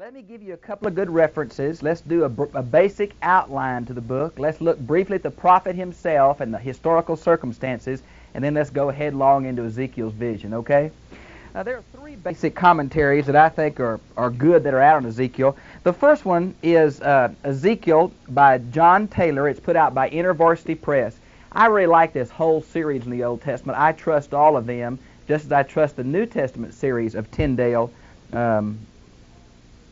Let me give you a couple of good references. Let's do a basic outline to the book. Let's look briefly at the prophet himself and the historical circumstances, and then let's go headlong into Ezekiel's vision, okay? Now, there are three basic commentaries that I think are good that are out on Ezekiel. The first one is Ezekiel by John Taylor. It's put out by InterVarsity Press. I really like this whole series in the Old Testament. I trust all of them, just as I trust the New Testament series of Tyndale,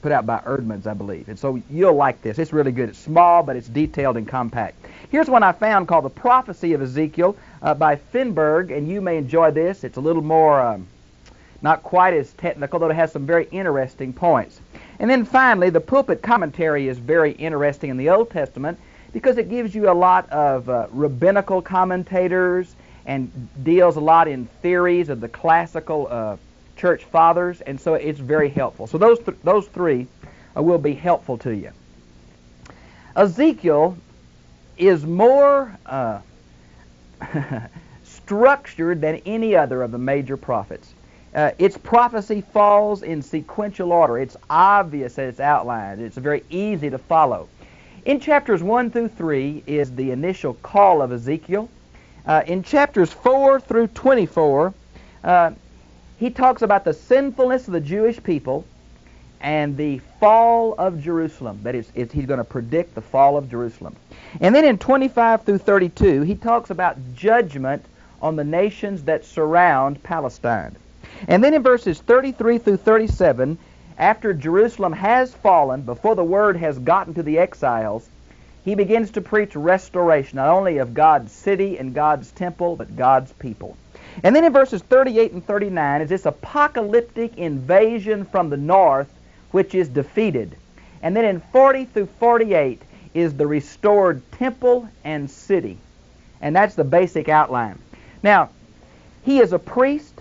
put out by Erdman's, I believe. And so you'll like this. It's really good. It's small, but it's detailed and compact. Here's one I found called The Prophecy of Ezekiel by Finberg, and you may enjoy this. It's a little more, not quite as technical, though it has some very interesting points. And then finally, the Pulpit Commentary is very interesting in the Old Testament because it gives you a lot of rabbinical commentators and deals a lot in theories of the classical church fathers, and so it's very helpful. So those three will be helpful to you. Ezekiel is more structured than any other of the major prophets. Its prophecy falls in sequential order. It's obvious that it's outlined. It's very easy to follow. In chapters 1 through 3 is the initial call of Ezekiel. In chapters 4 through 24, he talks about the sinfulness of the Jewish people and the fall of Jerusalem. That is, he's going to predict the fall of Jerusalem. And then in 25 through 32, he talks about judgment on the nations that surround Palestine. And then in verses 33 through 37, after Jerusalem has fallen, before the word has gotten to the exiles, he begins to preach restoration, not only of God's city and God's temple, but God's people. And then in verses 38 and 39 is this apocalyptic invasion from the north, which is defeated. And then in 40 through 48 is the restored temple and city. And that's the basic outline. Now, he is a priest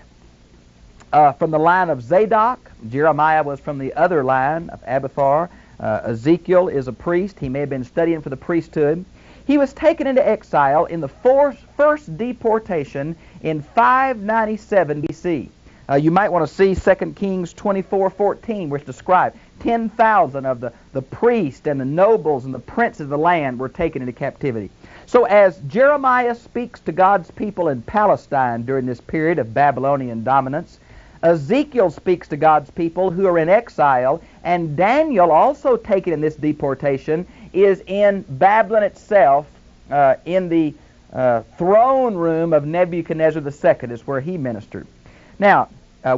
from the line of Zadok. Jeremiah was from the other line of Abiathar. Ezekiel is a priest. He may have been studying for the priesthood. He was taken into exile in the first deportation in 597 B.C. You might want to see 2 Kings 24:14, which describes 10,000 of the priests and the nobles and the princes of the land were taken into captivity. So as Jeremiah speaks to God's people in Palestine during this period of Babylonian dominance, Ezekiel speaks to God's people who are in exile, and Daniel, also taken in this deportation, is in Babylon itself, in the throne room of Nebuchadnezzar II is where he ministered. Now,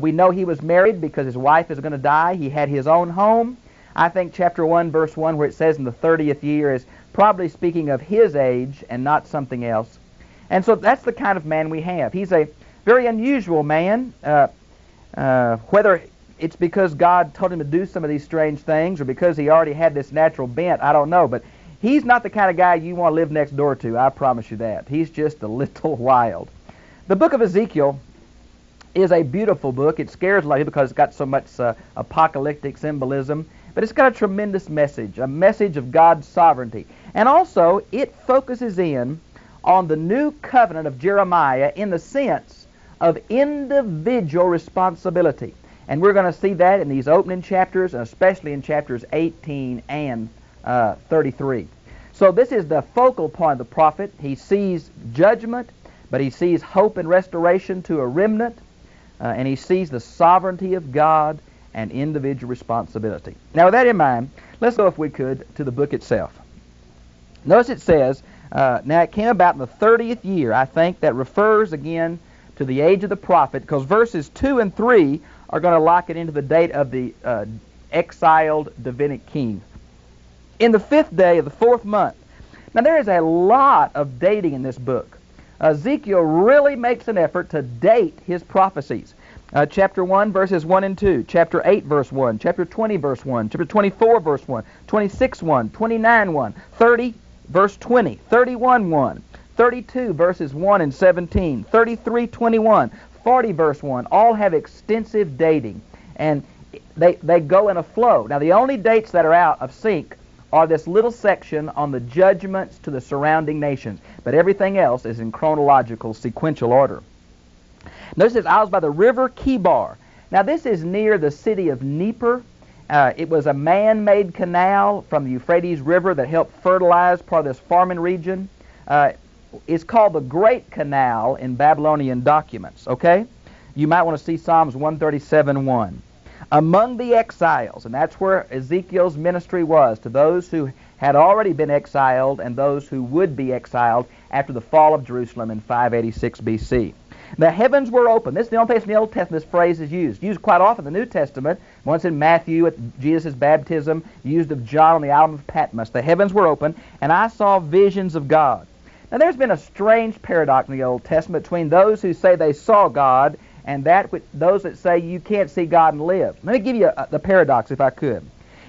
we know he was married because his wife is going to die. He had his own home. I think chapter 1, verse 1, where it says in the 30th year, is probably speaking of his age and not something else. And so that's the kind of man we have. He's a very unusual man. Whether it's because God told him to do some of these strange things or because he already had this natural bent, I don't know. But he's not the kind of guy you want to live next door to, I promise you that. He's just a little wild. The book of Ezekiel is a beautiful book. It scares a lot of people because it's got so much apocalyptic symbolism. But it's got a tremendous message, a message of God's sovereignty. And also, it focuses in on the new covenant of Jeremiah in the sense of individual responsibility. And we're going to see that in these opening chapters, and especially in chapters 18 and 33. So this is the focal point of the prophet. He sees judgment, but he sees hope and restoration to a remnant, and he sees the sovereignty of God and individual responsibility. Now with that in mind, let's go, if we could, to the book itself. Notice it says, now it came about in the 30th year. I think that refers again to the age of the prophet, because verses 2 and 3 are going to lock it into the date of the exiled Davidic king. In the 5th day of the 4th month. Now there is a lot of dating in this book. Ezekiel really makes an effort to date his prophecies. Chapter 1, verses 1 and 2, chapter 8, verse 1, chapter 20, verse 1, chapter 24, verse 1, 26, 1, 29, 1, 30, verse 20, 31, 1, 32, verses 1 and 17, 33, 21, 40, verse 1, all have extensive dating, and they go in a flow. Now, the only dates that are out of sync are this little section on the judgments to the surrounding nations, but everything else is in chronological, sequential order. Notice this, I was by the river Kibar. Now, this is near the city of Dnieper, It was a man-made canal from the Euphrates River that helped fertilize part of this farming region. It's called the Great Canal in Babylonian documents, okay? You might want to see Psalms 137:1. Among the exiles, and that's where Ezekiel's ministry was, to those who had already been exiled and those who would be exiled after the fall of Jerusalem in 586 B.C. The heavens were open. This is the only place in the Old Testament this phrase is used quite often in the New Testament. Once in Matthew at Jesus' baptism, used of John on the island of Patmos. The heavens were open, and I saw visions of God. Now there's been a strange paradox in the Old Testament between those who say they saw God and those that say you can't see God and live. Let me give you the paradox if I could.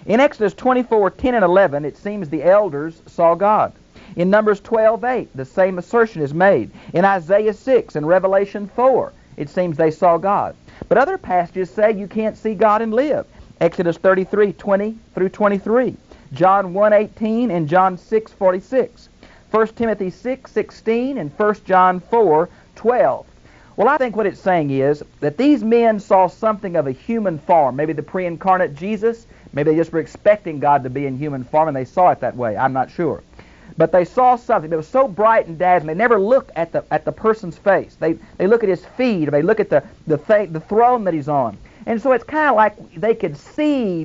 In Exodus 24:10 and 11, it seems the elders saw God. In Numbers 12:8, the same assertion is made. In Isaiah 6 and Revelation 4, it seems they saw God. But other passages say you can't see God and live. Exodus 33:20 through 23, John 1:18 and John 6:46, 1 Timothy 6:16 and 1 John 4:12. Well, I think what it's saying is that these men saw something of a human form, maybe the pre-incarnate Jesus. Maybe they just were expecting God to be in human form and they saw it that way. I'm not sure. But they saw something that was so bright and dazzling. They never look at the person's face. They look at his feet, or they look at the throne that he's on. And so it's kind of like they could see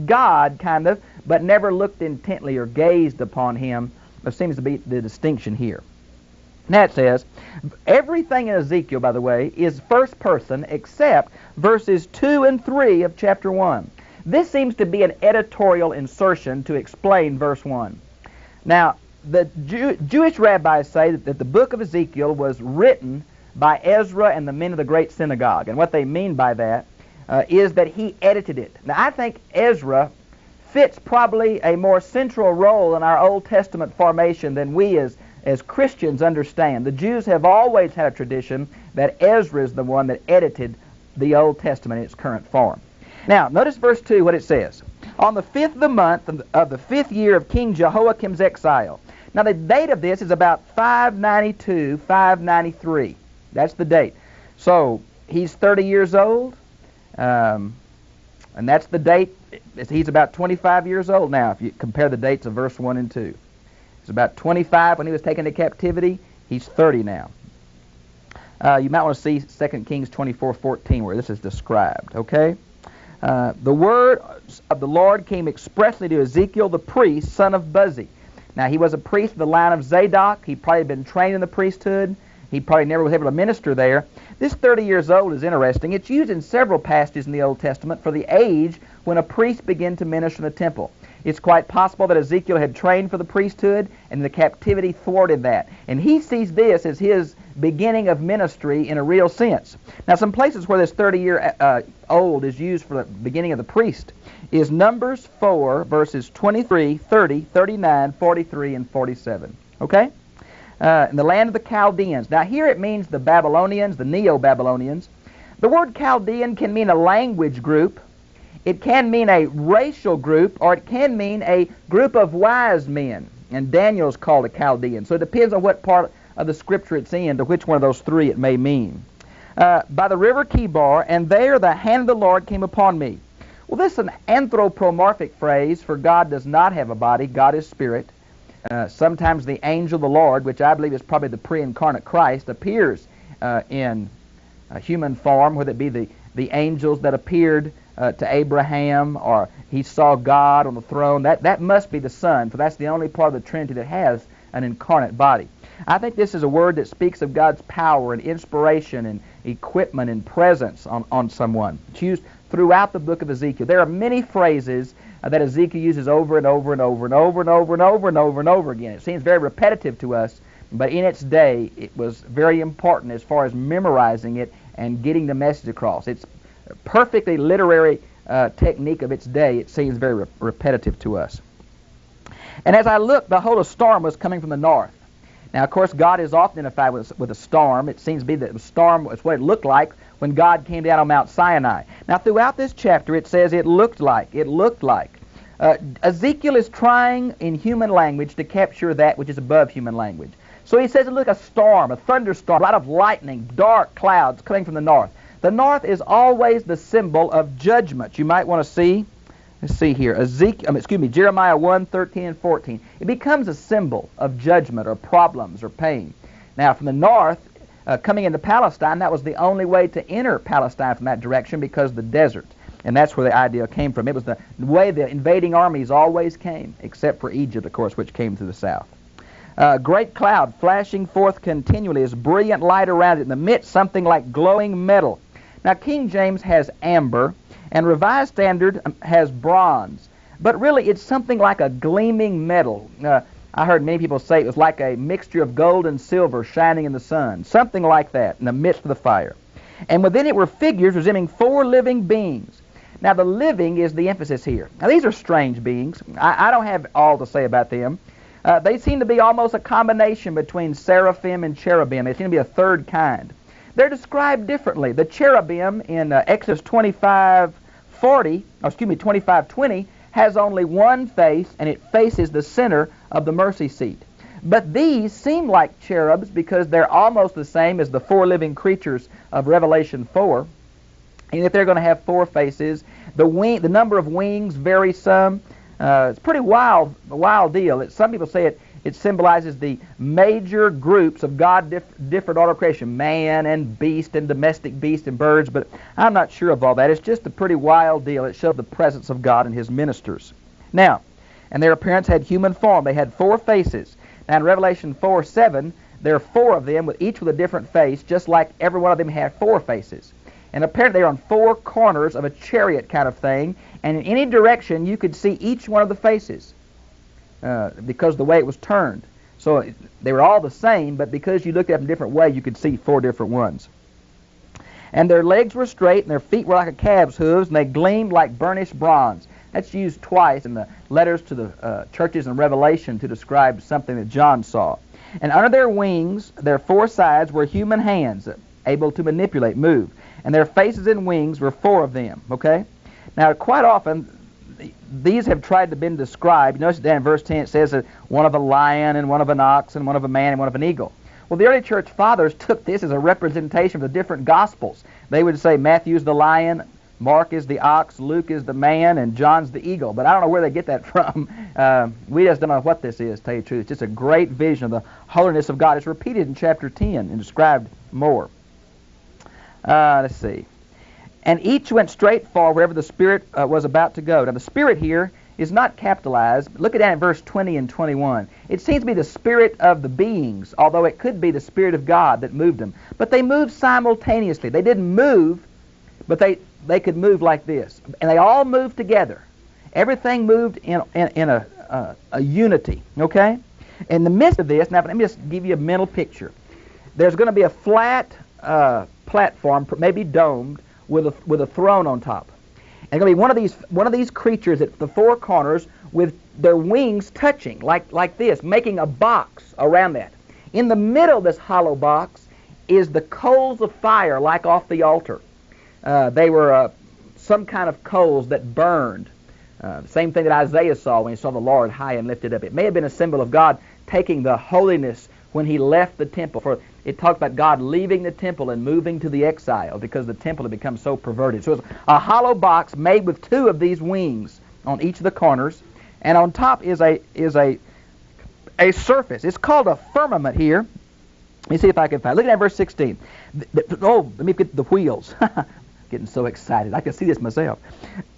God, kind of, but never looked intently or gazed upon him. There seems to be the distinction here. Now it says, everything in Ezekiel, by the way, is first person except verses 2 and 3 of chapter 1. This seems to be an editorial insertion to explain verse 1. Now, the Jewish rabbis say that the book of Ezekiel was written by Ezra and the men of the great synagogue. And what they mean by that is that he edited it. Now, I think Ezra fits probably a more central role in our Old Testament formation than we as Christians understand. The Jews have always had a tradition that Ezra is the one that edited the Old Testament in its current form. Now, notice verse 2, what it says. On the 5th of the month of the 5th year of King Jehoiakim's exile. Now, the date of this is about 592, 593. That's the date. So, he's 30 years old, and that's the date. He's about 25 years old now, if you compare the dates of verse 1 and 2. He's about 25 when he was taken into captivity. He's 30 now. You might want to see 2 Kings 24:14, where this is described, okay? The word of the Lord came expressly to Ezekiel the priest, son of Buzi. Now, he was a priest of the line of Zadok. He probably had been trained in the priesthood. He probably never was able to minister there. This 30 years old is interesting. It's used in several passages in the Old Testament for the age when a priest began to minister in the temple. It's quite possible that Ezekiel had trained for the priesthood, and the captivity thwarted that. And he sees this as his beginning of ministry in a real sense. Now, some places where this 30-year-old is used for the beginning of the priest is Numbers 4, verses 23, 30, 39, 43, and 47. Okay? In the land of the Chaldeans. Now, here it means the Babylonians, the Neo-Babylonians. The word Chaldean can mean a language group. It can mean a racial group, or it can mean a group of wise men. And Daniel's called a Chaldean. So it depends on what part of the scripture it's in, to which one of those three it may mean. By the river Kibar, and there the hand of the Lord came upon me. Well, this is an anthropomorphic phrase, for God does not have a body. God is spirit. Sometimes the angel of the Lord, which I believe is probably the pre-incarnate Christ, appears in human form, whether it be the angels that appeared to Abraham, or he saw God on the throne. That must be the Son, for that's the only part of the Trinity that has an incarnate body. I think this is a word that speaks of God's power and inspiration and equipment and presence on someone. It's used throughout the book of Ezekiel. There are many phrases that Ezekiel uses over and over and over and over and over and over and over and over again. It seems very repetitive to us, but in its day it was very important as far as memorizing it and getting the message across. It's a perfectly literary technique of its day. It seems very repetitive to us. And as I looked, behold, a storm was coming from the north. Now, of course, God is often identified with a storm. It seems to be that the storm was what it looked like when God came down on Mount Sinai. Now, throughout this chapter, it says it looked like. Ezekiel is trying in human language to capture that which is above human language. So he says it looked like a storm, a thunderstorm, a lot of lightning, dark clouds coming from the north. The north is always the symbol of judgment. You might want to see Let's see here. Jeremiah 1, 13 and 14. It becomes a symbol of judgment or problems or pain. Now, from the north, coming into Palestine, that was the only way to enter Palestine from that direction because of the desert. And that's where the idea came from. It was the way the invading armies always came, except for Egypt, of course, which came to the south. Great cloud flashing forth continually as brilliant light around it. In the midst, something like glowing metal. Now, King James has amber, and Revised Standard has bronze. But really, it's something like a gleaming metal. I heard many people say it was like a mixture of gold and silver shining in the sun. Something like that in the midst of the fire. And within it were figures resembling 4 living beings. Now, the living is the emphasis here. Now, these are strange beings. I don't have all to say about them. They seem to be almost a combination between seraphim and cherubim. They seem to be a third kind. They're described differently. The cherubim in Exodus 25:20 has only one face, and it faces the center of the mercy seat. But these seem like cherubs because they're almost the same as the 4 living creatures of Revelation 4. And if they're going to have 4 faces, the number of wings vary some. It's a pretty wild deal. Some people say it symbolizes the major groups of God different order of creation, man and beast and domestic beast and birds, but I'm not sure of all that. It's just a pretty wild deal. It shows the presence of God and his ministers. Now, and their appearance had human form. They had 4 faces. Now in Revelation 4:7, there are 4 of them, each with a different face, just like every one of them had 4 faces. And apparently they're on 4 corners of a chariot kind of thing, and in any direction you could see each one of the faces. Because of the way it was turned. So they were all the same, but because you looked at them a different way, you could see 4 different ones. And their legs were straight, and their feet were like a calf's hooves, and they gleamed like burnished bronze. That's used twice in the letters to the churches in Revelation to describe something that John saw. And under their wings, their 4 sides were human hands, able to manipulate, move. And their faces and wings were 4 of them, okay? Now, quite often, these have tried to be described. Notice down in verse 10 it says that one of a lion and one of an ox and one of a man and one of an eagle. Well, the early church fathers took this as a representation of the different gospels. They would say Matthew's the lion, Mark is the ox, Luke is the man, and John's the eagle. But I don't know where they get that from. We just don't know what this is, to tell you the truth. It's just a great vision of the holiness of God. It's repeated in chapter 10 and described more. Let's see. And each went straight for wherever the Spirit was about to go. Now, the Spirit here is not capitalized. Look at that in verse 20 and 21. It seems to be the spirit of the beings, although it could be the Spirit of God that moved them. But they moved simultaneously. They didn't move, but they could move like this. And they all moved together. Everything moved in a unity, okay? In the midst of this, now let me just give you a mental picture. There's going to be a flat platform, maybe domed, with a throne on top. And it's going to be one of these creatures at the 4 corners with their wings touching like this, making a box around that. In the middle of this hollow box is the coals of fire like off the altar. They were some kind of coals that burned. Same thing that Isaiah saw when he saw the Lord high and lifted up. It may have been a symbol of God taking the holiness when he left the temple. For it talks about God leaving the temple and moving to the exile because the temple had become so perverted. So it's a hollow box made with 2 of these wings on each of the corners, and on top is a surface. It's called a firmament here. Let me see if I can find it. Look at that verse 16. Let me get the wheels. Getting so excited. I can see this myself.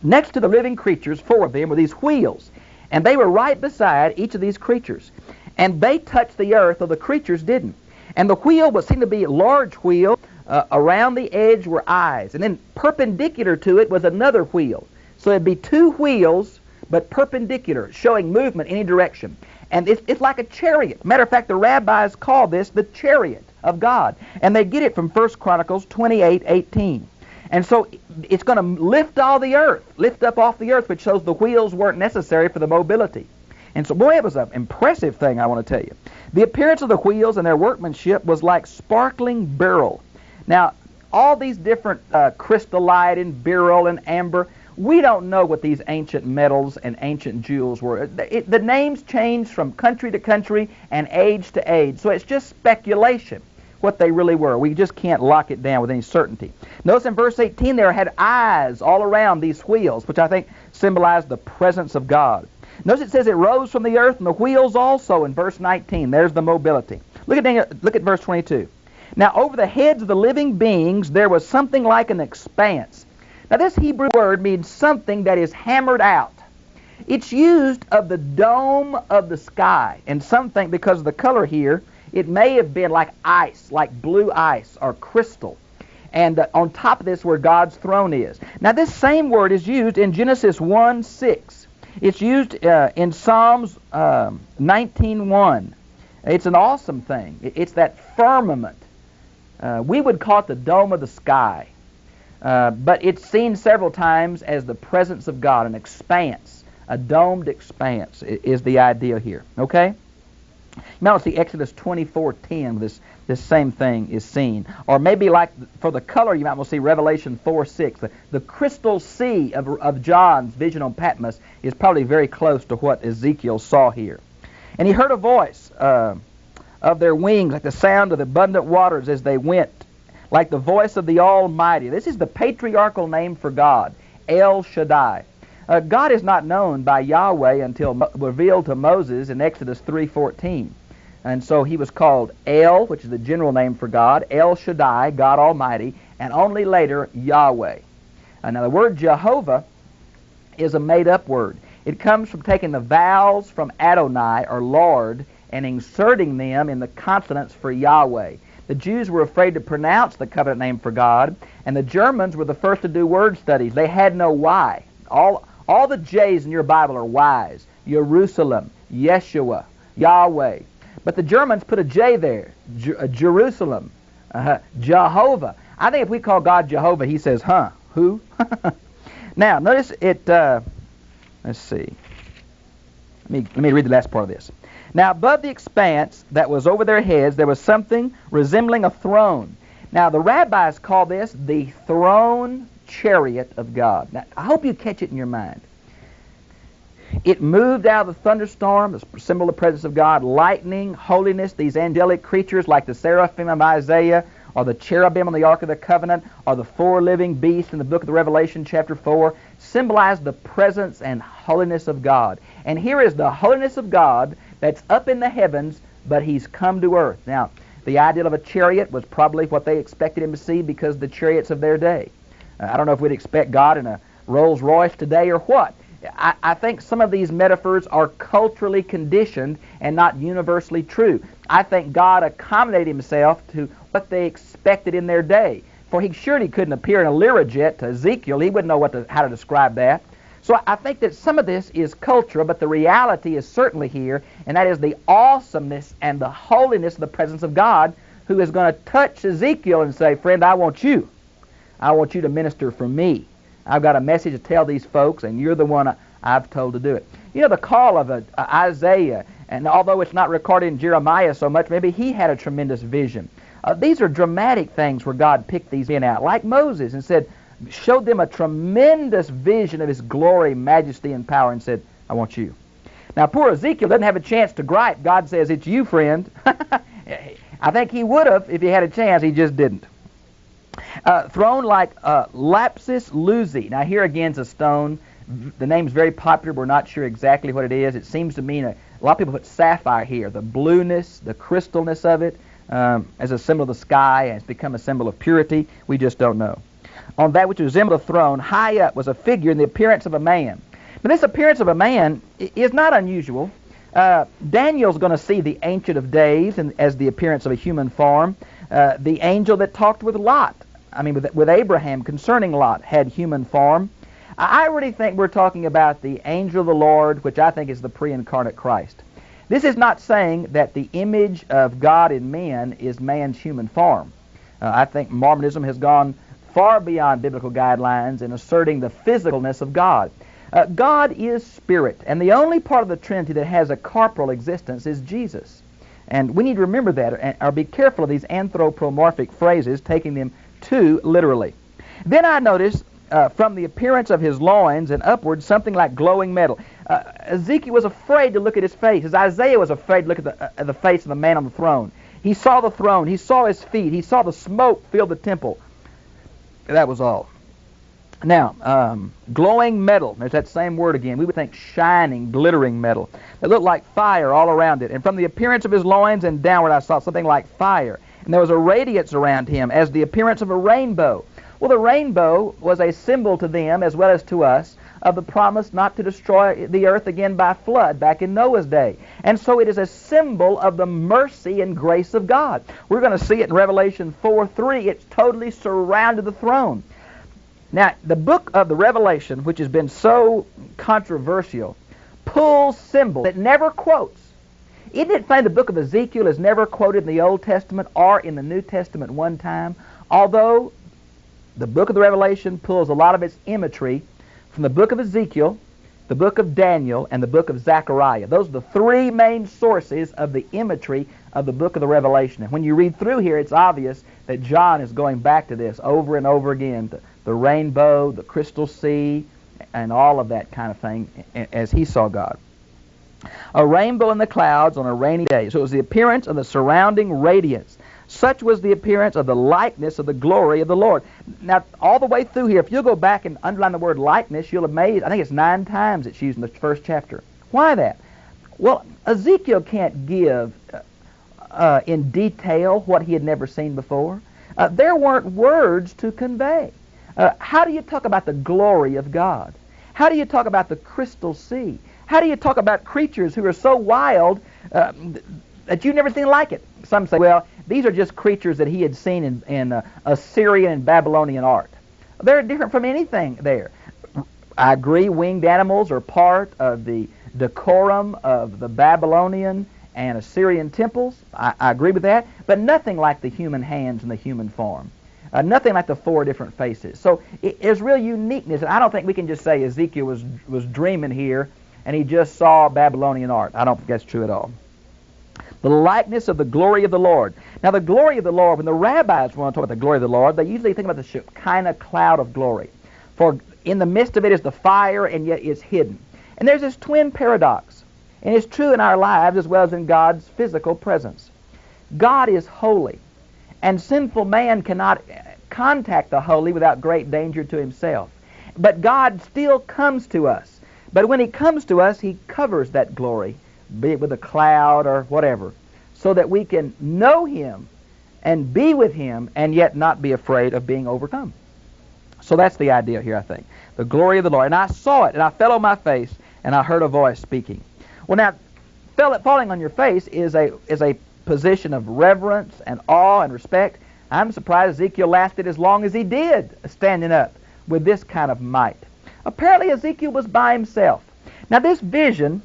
Next to the living creatures, 4 of them, were these wheels, and they were right beside each of these creatures. And they touched the earth, though the creatures didn't. And the wheel would seem to be a large wheel. Around the edge were eyes. And then perpendicular to it was another wheel. So it'd be 2 wheels, but perpendicular, showing movement in any direction. And it's like a chariot. Matter of fact, the rabbis call this the chariot of God. And they get it from 1 Chronicles 28:18. And so it's going to lift all the earth, lift up off the earth, which shows the wheels weren't necessary for the mobility. And so, boy, it was an impressive thing, I want to tell you. The appearance of the wheels and their workmanship was like sparkling beryl. Now, all these different crystallite and beryl and amber, we don't know what these ancient metals and ancient jewels were. The names change from country to country and age to age, so it's just speculation. what they really were. We just can't lock it down with any certainty. Notice in verse 18 there had eyes all around these wheels, which I think symbolize the presence of God. Notice it says it rose from the earth, and the wheels also in verse 19. There's the mobility. Look at verse 22. Now over the heads of the living beings there was something like an expanse. Now this Hebrew word means something that is hammered out. It's used of the dome of the sky, and some think because of the color here, it may have been like ice, like blue ice or crystal. And on top of this where God's throne is. Now this same word is used in Genesis 1:6. It's used in Psalms 19:1. It's an awesome thing. It's that firmament. We would call it the dome of the sky. But it's seen several times as the presence of God, an expanse, a domed expanse is the idea here. Okay? You might see Exodus 24:10, this same thing is seen. Or maybe like for the color, you might see Revelation 4:6. The crystal sea of John's vision on Patmos is probably very close to what Ezekiel saw here. And he heard a voice of their wings, like the sound of the abundant waters as they went, like the voice of the Almighty. This is the patriarchal name for God, El Shaddai. God is not known by Yahweh until revealed to Moses in Exodus 3:14. And so he was called El, which is the general name for God, El Shaddai, God Almighty, and only later Yahweh. Now the word Jehovah is a made-up word. It comes from taking the vowels from Adonai, or Lord, and inserting them in the consonants for Yahweh. The Jews were afraid to pronounce the covenant name for God, and the Germans were the first to do word studies. They had no Y. All the J's in your Bible are Y's. Jerusalem, Yeshua, Yahweh. But the Germans put a J there. Jerusalem, Jehovah. I think if we call God Jehovah, he says, huh, who? Now, notice it, let's see. Let me read the last part of this. Now, above the expanse that was over their heads, there was something resembling a throne. Now, the rabbis call this the throne chariot of God. Now, I hope you catch it in your mind. It moved out of the thunderstorm, the symbol of the presence of God, lightning, holiness, these angelic creatures like the seraphim of Isaiah, or the cherubim on the Ark of the Covenant, or the four living beasts in the book of the Revelation, chapter 4, symbolize the presence and holiness of God. And here is the holiness of God that's up in the heavens, but he's come to earth. Now, the ideal of a chariot was probably what they expected him to see because of the chariots of their day. I don't know if we'd expect God in a Rolls Royce today or what. I think some of these metaphors are culturally conditioned and not universally true. I think God accommodated himself to what they expected in their day. For he surely couldn't appear in a Learjet to Ezekiel. He wouldn't know how to describe that. So I think that some of this is cultural, but the reality is certainly here, and that is the awesomeness and the holiness of the presence of God, who is going to touch Ezekiel and say, friend, I want you. I want you to minister for me. I've got a message to tell these folks, and you're the one I've told to do it. You know, the call of Isaiah, and although it's not recorded in Jeremiah so much, maybe he had a tremendous vision. These are dramatic things where God picked these men out, like Moses, and showed them a tremendous vision of his glory, majesty, and power, and said, I want you. Now, poor Ezekiel doesn't have a chance to gripe. God says, it's you, friend. I think he would have if he had a chance. He just didn't. Thrown like lapis lazuli. Now, here again is a stone. The name's very popular. We're not sure exactly what it is. It seems to mean a lot of people put sapphire here. The blueness, the crystalness of it as a symbol of the sky, and it's become a symbol of purity. We just don't know. On that which resembled a throne, high up was a figure in the appearance of a man. But this appearance of a man is not unusual. Daniel's going to see the Ancient of Days as the appearance of a human form. The angel that talked with Lot, with Abraham concerning Lot, had human form. I really think we're talking about the angel of the Lord, which I think is the pre-incarnate Christ. This is not saying that the image of God in men is man's human form. I think Mormonism has gone far beyond biblical guidelines in asserting the physicalness of God. God is spirit, and the only part of the Trinity that has a corporal existence is Jesus. And we need to remember that, or be careful of these anthropomorphic phrases, taking them too literally. Then I noticed from the appearance of his loins and upward something like glowing metal. Ezekiel was afraid to look at his face, as Isaiah was afraid to look at the face of the man on the throne. He saw the throne. He saw his feet. He saw the smoke fill the temple. That was all. Now, glowing metal. There's that same word again. We would think shining, glittering metal. It looked like fire all around it. And from the appearance of his loins and downward I saw something like fire. And there was a radiance around him as the appearance of a rainbow. Well, the rainbow was a symbol to them as well as to us of the promise not to destroy the earth again by flood back in Noah's day. And so it is a symbol of the mercy and grace of God. We're going to see it in Revelation 4:3. It's totally surrounded the throne. Now, the book of the Revelation, which has been so controversial, pulls symbols that never quotes. Isn't it funny the book of Ezekiel is never quoted in the Old Testament or in the New Testament one time, although the book of the Revelation pulls a lot of its imagery from the book of Ezekiel, the book of Daniel, and the book of Zechariah. Those are the three main sources of the imagery of the book of the Revelation. And when you read through here, it's obvious that John is going back to this over and over again, the rainbow, the crystal sea, and all of that kind of thing as he saw God. A rainbow in the clouds on a rainy day. So it was the appearance of the surrounding radiance. Such was the appearance of the likeness of the glory of the Lord. Now, all the way through here, if you'll go back and underline the word likeness, you'll amaze. I think it's 9 times it's used in the first chapter. Why that? Well, Ezekiel can't give in detail what he had never seen before. There weren't words to convey. How do you talk about the glory of God? How do you talk about the crystal sea? How do you talk about creatures who are so wild that you've never seen like it? Some say, well, these are just creatures that he had seen in Assyrian and Babylonian art. They're different from anything there. I agree, winged animals are part of the decorum of the Babylonian and Assyrian temples. I agree with that, but nothing like the human hands and the human form. Nothing like the 4 different faces. So there's real uniqueness, and I don't think we can just say Ezekiel was dreaming here and he just saw Babylonian art. I don't think that's true at all. The likeness of the glory of the Lord. Now, the glory of the Lord, when the rabbis want to talk about the glory of the Lord, they usually think about the Shekinah cloud of glory. For in the midst of it is the fire, and yet it's hidden. And there's this twin paradox. And it's true in our lives as well as in God's physical presence. God is holy, and sinful man cannot contact the holy without great danger to himself. But God still comes to us. But when he comes to us, he covers that glory, be it with a cloud or whatever, so that we can know him and be with him and yet not be afraid of being overcome. So that's the idea here, I think. The glory of the Lord. And I saw it, and I fell on my face, and I heard a voice speaking. Well, now, falling on your face is a position of reverence and awe and respect. I'm surprised Ezekiel lasted as long as he did standing up with this kind of might. Apparently Ezekiel was by himself. Now this vision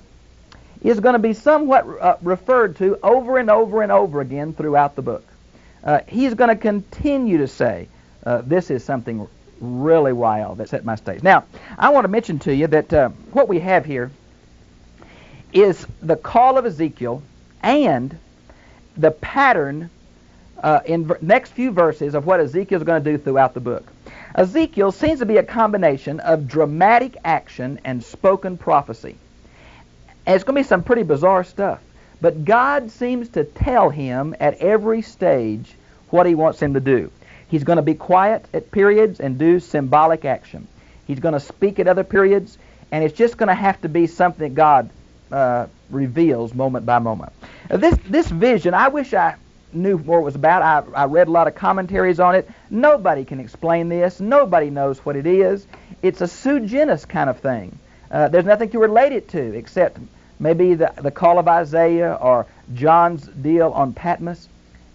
is going to be somewhat referred to over and over and over again throughout the book. He's going to continue to say, this is something really wild that set my stage. Now, I want to mention to you that what we have here is the call of Ezekiel and the pattern in next few verses of what Ezekiel is going to do throughout the book. Ezekiel seems to be a combination of dramatic action and spoken prophecy. And it's going to be some pretty bizarre stuff. But God seems to tell him at every stage what he wants him to do. He's going to be quiet at periods and do symbolic action. He's going to speak at other periods, and it's just going to have to be something that God reveals moment by moment. This vision, I wish I knew what it was about. I read a lot of commentaries on it. Nobody can explain this. Nobody knows what it is. It's a sui generis kind of thing. There's nothing to relate it to except maybe the call of Isaiah or John's deal on Patmos.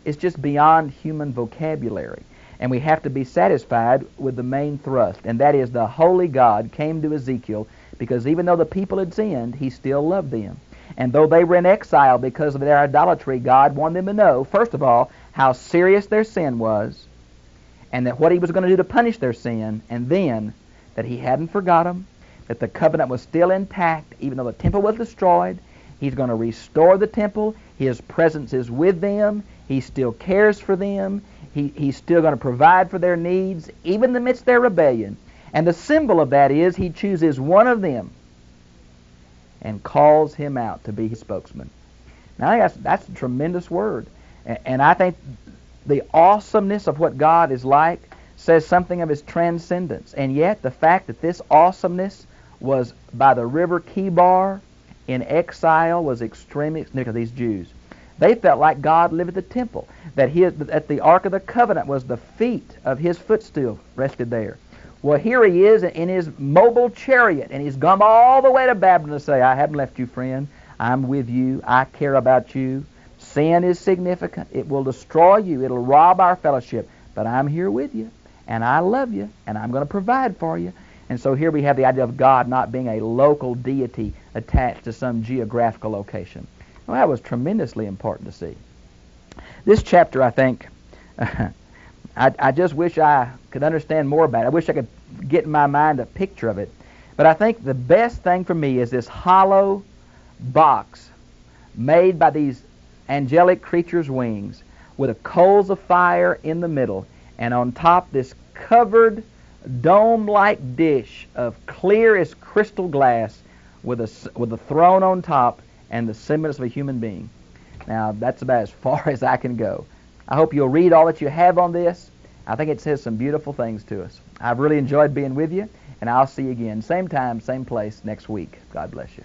It's just beyond human vocabulary. And we have to be satisfied with the main thrust, and that is the holy God came to Ezekiel because even though the people had sinned, he still loved them. And though they were in exile because of their idolatry, God wanted them to know, first of all, how serious their sin was, and that what he was going to do to punish their sin, and then that he hadn't forgot them, that the covenant was still intact, even though the temple was destroyed. He's going to restore the temple. His presence is with them. He still cares for them. He's still going to provide for their needs, even amidst their rebellion. And the symbol of that is he chooses one of them and calls him out to be his spokesman. Now, that's a tremendous word. And I think the awesomeness of what God is like says something of His transcendence. And yet the fact that this awesomeness was by the river Kibar in exile was extremely significant to these Jews. They felt like God lived at the temple, that the Ark of the Covenant was the feet of His footstool rested there. Well, here He is in His mobile chariot, and He's come all the way to Babylon to say, I haven't left you, friend. I'm with you. I care about you. Sin is significant. It will destroy you. It'll rob our fellowship. But I'm here with you, and I love you, and I'm going to provide for you. And so here we have the idea of God not being a local deity attached to some geographical location. Well, that was tremendously important to see. This chapter, I think, I just wish I could understand more about it. I wish I could get in my mind a picture of it. But I think the best thing for me is this hollow box made by these angelic creatures' wings with a coals of fire in the middle, and on top this covered dome-like dish of clear as crystal glass with a throne on top and the semblance of a human being. Now, that's about as far as I can go. I hope you'll read all that you have on this. I think it says some beautiful things to us. I've really enjoyed being with you, and I'll see you again, same time, same place, next week. God bless you.